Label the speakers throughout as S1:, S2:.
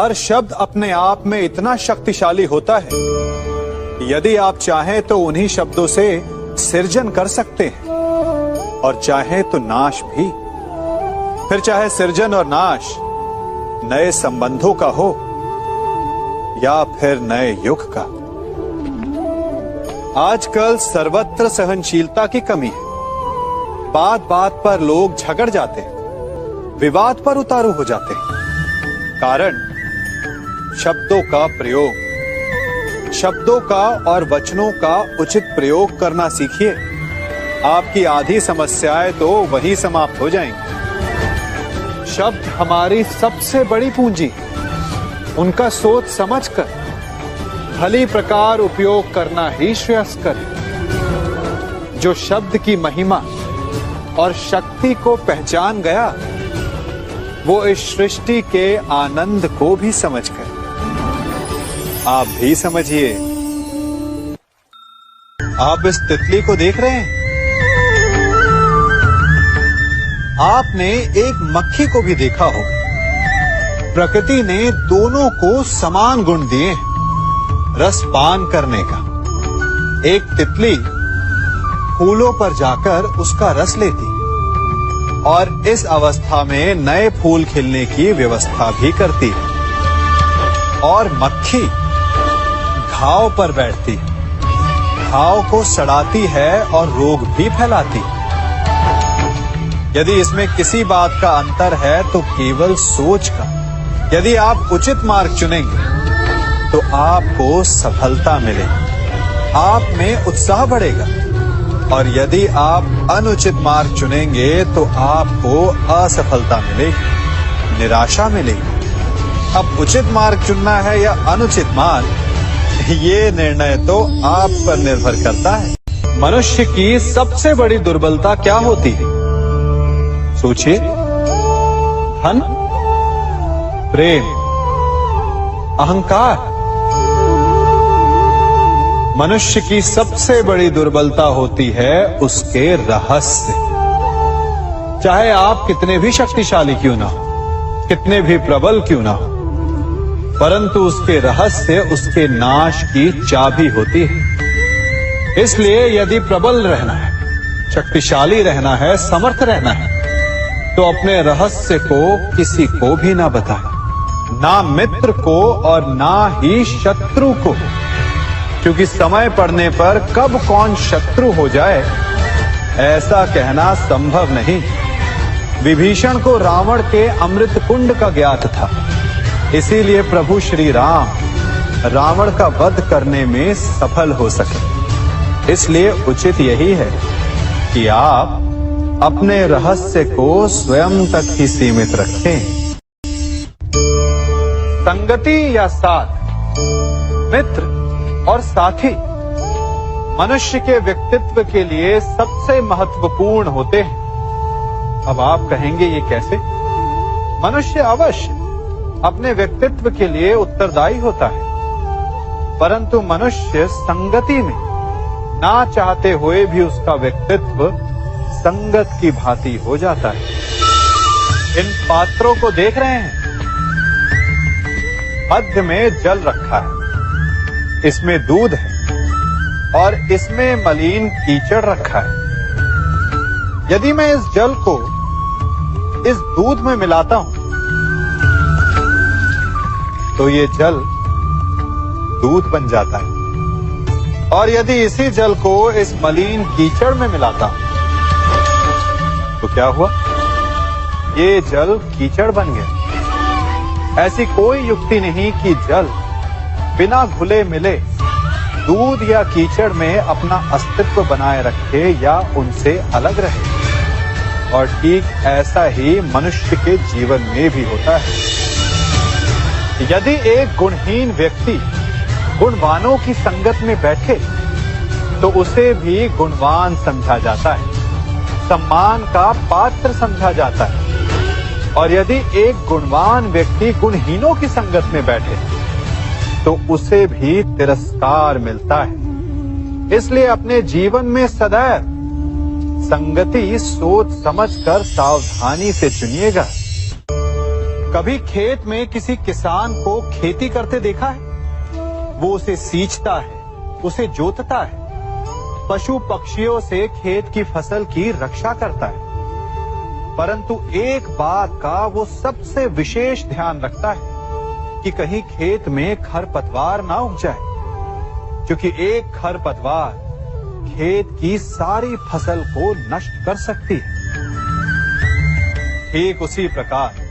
S1: हर शब्द अपने आप में इतना शक्तिशाली होता है कि यदि आप चाहें तो उन्हीं शब्दों से सृजन कर सकते हैं और चाहे तो नाश भी। फिर चाहे सृजन और नाश नए संबंधों का हो या फिर नए युग का। आजकल सर्वत्र सहनशीलता की कमी है। बात बात पर लोग झगड़ जाते हैं, विवाद पर उतारू हो जाते हैं। कारण शब्दों का प्रयोग, शब्दों का और वचनों का उचित प्रयोग करना सीखिए। आपकी आधी समस्याएं तो वहीं समाप्त हो जाएंगी। शब्द हमारी सबसे बड़ी पूंजी, उनका सोच समझकर भली प्रकार उपयोग करना ही श्रेयस्कर है। जो शब्द की महिमा और शक्ति को पहचान गया, वो इस सृष्टि के आनंद को भी समझ गए। आप भी समझिए। आप इस तितली को देख रहे हैं? आपने एक मक्खी को भी देखा होगा। प्रकृति ने दोनों को समान गुण दिए हैं रस पान करने का। एक तितली फूलों पर जाकर उसका रस लेती और इस अवस्था में नए फूल खिलने की व्यवस्था भी करती है। और मक्खी घाव पर बैठती है, घाव को सड़ाती है और रोग भी फैलाती है। यदि इसमें किसी बात का अंतर है तो केवल सोच का। यदि आप उचित मार्ग चुनेंगे तो आपको सफलता मिलेगी, आप में उत्साह बढ़ेगा। और यदि आप अनुचित मार्ग चुनेंगे तो आपको असफलता मिलेगी, निराशा मिलेगी। अब उचित मार्ग चुनना है या अनुचित मार्ग, ये निर्णय तो आप पर निर्भर करता है। मनुष्य की सबसे बड़ी दुर्बलता क्या होती है? सोचिए। धन, प्रेम, अहंकार। मनुष्य की सबसे बड़ी दुर्बलता होती है उसके रहस्य। चाहे आप कितने भी शक्तिशाली क्यों ना हो, कितने भी प्रबल क्यों ना हो, परंतु उसके रहस्य उसके नाश की चाबी होती है। इसलिए यदि प्रबल रहना है, शक्तिशाली रहना है, समर्थ रहना है, तो अपने रहस्य को किसी को भी ना बताएं, ना मित्र को और ना ही शत्रु को। क्योंकि समय पड़ने पर कब कौन शत्रु हो जाए ऐसा कहना संभव नहीं। विभीषण को रावण के अमृत कुंड का ज्ञात था, इसीलिए प्रभु श्री राम रावण का वध करने में सफल हो सके। इसलिए उचित यही है कि आप अपने रहस्य को स्वयं तक ही सीमित रखें। संगति या साथ, मित्र और साथी मनुष्य के व्यक्तित्व के लिए सबसे महत्वपूर्ण होते हैं। अब आप कहेंगे ये कैसे? मनुष्य अवश्य अपने व्यक्तित्व के लिए उत्तरदायी होता है, परंतु मनुष्य संगति में ना चाहते हुए भी उसका व्यक्तित्व संगत की भांति हो जाता है। इन पात्रों को देख रहे हैं? मध्य में जल रखा है, इसमें दूध है और इसमें मलिन कीचड़ रखा है। यदि मैं इस जल को इस दूध में मिलाता हूं तो ये जल दूध बन जाता है, और यदि इसी जल को इस मलिन कीचड़ में मिलाता हूं तो क्या हुआ? ये जल कीचड़ बन गया। ऐसी कोई युक्ति नहीं कि जल बिना घुले मिले दूध या कीचड़ में अपना अस्तित्व बनाए रखे या उनसे अलग रहे। और ठीक ऐसा ही मनुष्य के जीवन में भी होता है। यदि एक गुणहीन व्यक्ति गुणवानों की संगत में बैठे तो उसे भी गुणवान समझा जाता है, सम्मान का पात्र समझा जाता है। और यदि एक गुणवान व्यक्ति गुणहीनों की संगत में बैठे तो उसे भी तिरस्कार मिलता है। इसलिए अपने जीवन में सदैव संगति सोच समझकर सावधानी से चुनिएगा। कभी खेत में किसी किसान को खेती करते देखा है? वो उसे सींचता है, उसे जोतता है, पशु पक्षियों से खेत की फसल की रक्षा करता है। परंतु एक बात का वो सबसे विशेष ध्यान रखता है कि कहीं खेत में खरपतवार ना उग जाए, क्योंकि एक खरपतवार खेत की सारी फसल को नष्ट कर सकती है। ठीक उसी प्रकार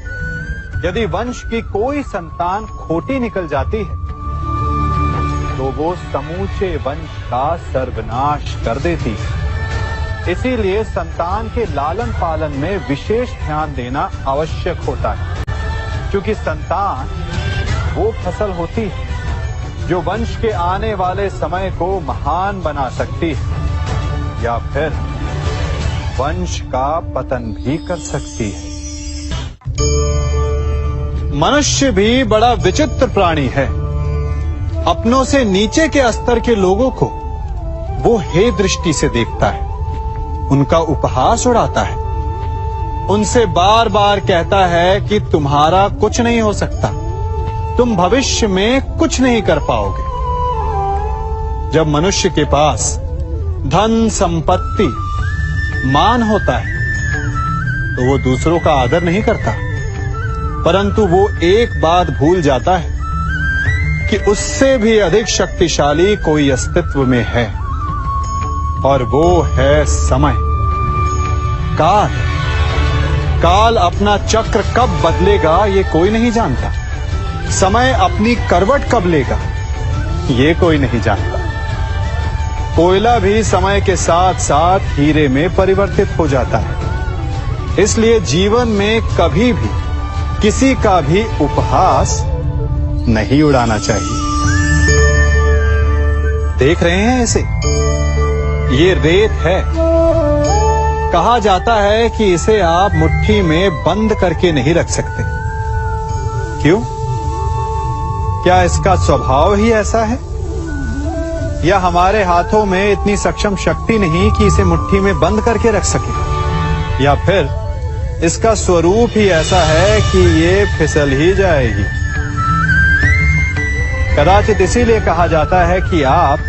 S1: यदि वंश की कोई संतान खोटी निकल जाती है तो वो समूचे वंश का सर्वनाश कर देती है। इसीलिए संतान के लालन पालन में विशेष ध्यान देना आवश्यक होता है, क्योंकि संतान वो फसल होती है जो वंश के आने वाले समय को महान बना सकती है या फिर वंश का पतन भी कर सकती है। मनुष्य भी बड़ा विचित्र प्राणी है। अपनों से नीचे के स्तर के लोगों को वो हे दृष्टि से देखता है, उनका उपहास उड़ाता है, उनसे बार बार कहता है कि तुम्हारा कुछ नहीं हो सकता, तुम भविष्य में कुछ नहीं कर पाओगे। जब मनुष्य के पास धन संपत्ति मान होता है तो वो दूसरों का आदर नहीं करता, परंतु वो एक बात भूल जाता है कि उससे भी अधिक शक्तिशाली कोई अस्तित्व में है, और वो है समय। काल काल अपना चक्र कब बदलेगा ये कोई नहीं जानता। समय अपनी करवट कब लेगा ये कोई नहीं जानता। कोयला भी समय के साथ साथ हीरे में परिवर्तित हो जाता है। इसलिए जीवन में कभी भी किसी का भी उपहास नहीं उड़ाना चाहिए। देख रहे हैं इसे? ये रेत है। कहा जाता है कि इसे आप मुट्ठी में बंद करके नहीं रख सकते। क्यों? क्या इसका स्वभाव ही ऐसा है, या हमारे हाथों में इतनी सक्षम शक्ति नहीं कि इसे मुट्ठी में बंद करके रख सके, या फिर इसका स्वरूप ही ऐसा है कि ये फिसल ही जाएगी। कदाचित इसीलिए कहा जाता है कि आप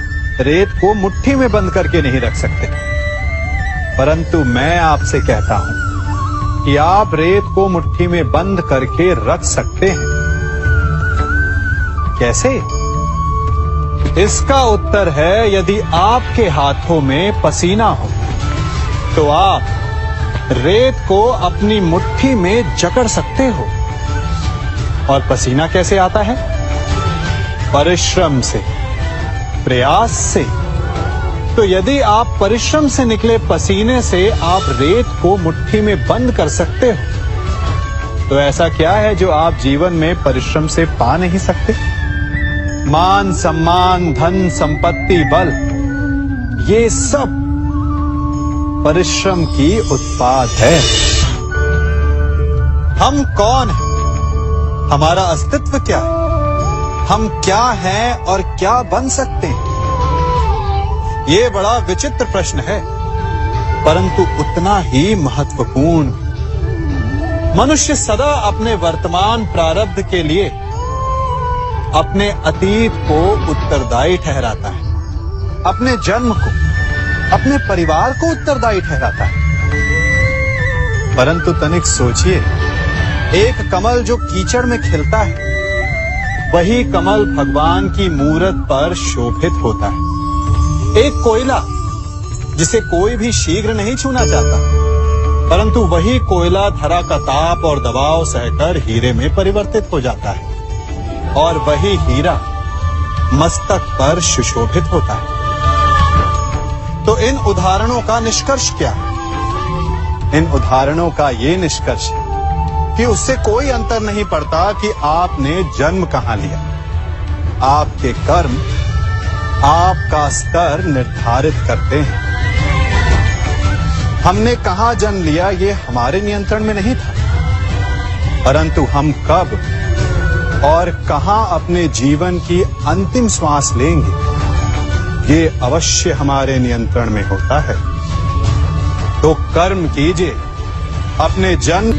S1: रेत को मुट्ठी में बंद करके नहीं रख सकते, परंतु मैं आपसे कहता हूं कि आप रेत को मुट्ठी में बंद करके रख सकते हैं। कैसे? इसका उत्तर है, यदि आपके हाथों में पसीना हो तो आप रेत को अपनी मुट्ठी में जकड़ सकते हो। और पसीना कैसे आता है? परिश्रम से, प्रयास से। तो यदि आप परिश्रम से निकले पसीने से आप रेत को मुट्ठी में बंद कर सकते हो, तो ऐसा क्या है जो आप जीवन में परिश्रम से पा नहीं सकते? मान, सम्मान, धन, संपत्ति, बल, ये सब परिश्रम की उत्पाद है। हम कौन हैं? हमारा अस्तित्व क्या है? हम क्या हैं और क्या बन सकते हैं? ये बड़ा विचित्र प्रश्न है, परंतु उतना ही महत्वपूर्ण। मनुष्य सदा अपने वर्तमान प्रारब्ध के लिए अपने अतीत को उत्तरदायी ठहराता है, अपने जन्म को, अपने परिवार को उत्तरदायी ठहराता है। परंतु तनिक सोचिए, एक कमल जो कीचड़ में खिलता है, वही कमल भगवान की मूरत पर शोभित होता है। एक कोयला जिसे कोई भी शीघ्र नहीं छूना चाहता, परंतु वही कोयला धरा का ताप और दबाव सहकर हीरे में परिवर्तित हो जाता है, और वही हीरा मस्तक पर सुशोभित होता है। तो इन उदाहरणों का निष्कर्ष क्या है? इन उदाहरणों का ये निष्कर्ष है कि उससे कोई अंतर नहीं पड़ता कि आपने जन्म कहां लिया। आपके कर्म आपका स्तर निर्धारित करते हैं। हमने कहां जन्म लिया ये हमारे नियंत्रण में नहीं था, परंतु हम कब और कहां अपने जीवन की अंतिम श्वास लेंगे ये अवश्य हमारे नियंत्रण में होता है। तो कर्म कीजिए, अपने जन्म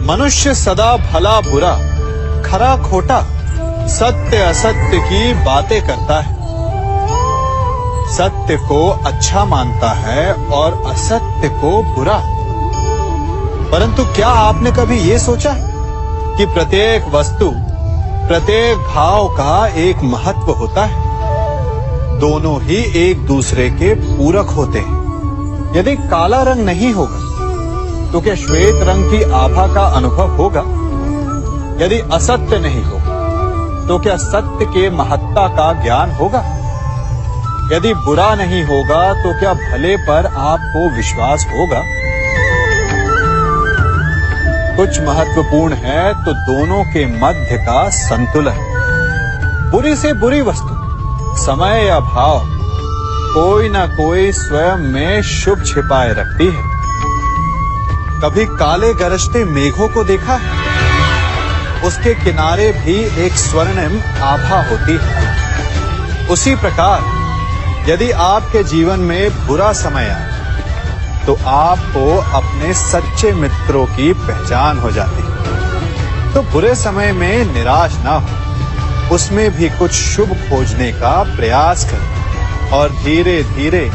S1: मनुष्य सदा भला बुरा, खरा खोटा, सत्य असत्य की बातें करता है। सत्य को अच्छा मानता है और असत्य को बुरा। परंतु क्या आपने कभी ये सोचा कि प्रत्येक वस्तु, प्रत्येक भाव का एक महत्व होता है? दोनों ही एक दूसरे के पूरक होते हैं। यदि काला रंग नहीं होगा तो क्या श्वेत रंग की आभा का अनुभव होगा? यदि असत्य नहीं होगा तो क्या सत्य के महत्ता का ज्ञान होगा? यदि बुरा नहीं होगा तो क्या भले पर आपको विश्वास होगा? कुछ महत्वपूर्ण है तो दोनों के मध्य का संतुलन। बुरी से बुरी वस्तु, समय या भाव, कोई ना कोई स्वयं में शुभ छिपाए रखती है। कभी काले गरजते मेघों को देखा है? उसके किनारे भी एक स्वर्णिम आभा होती है। उसी प्रकार यदि आपके जीवन में बुरा समय आए तो आपको अपने सच्चे मित्रों की पहचान हो जाती है। तो बुरे समय में निराश ना हो, उसमें भी कुछ शुभ खोजने का प्रयास करें और धीरे धीरे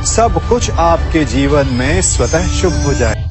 S1: सब कुछ आपके जीवन में स्वतः शुभ हो जाए।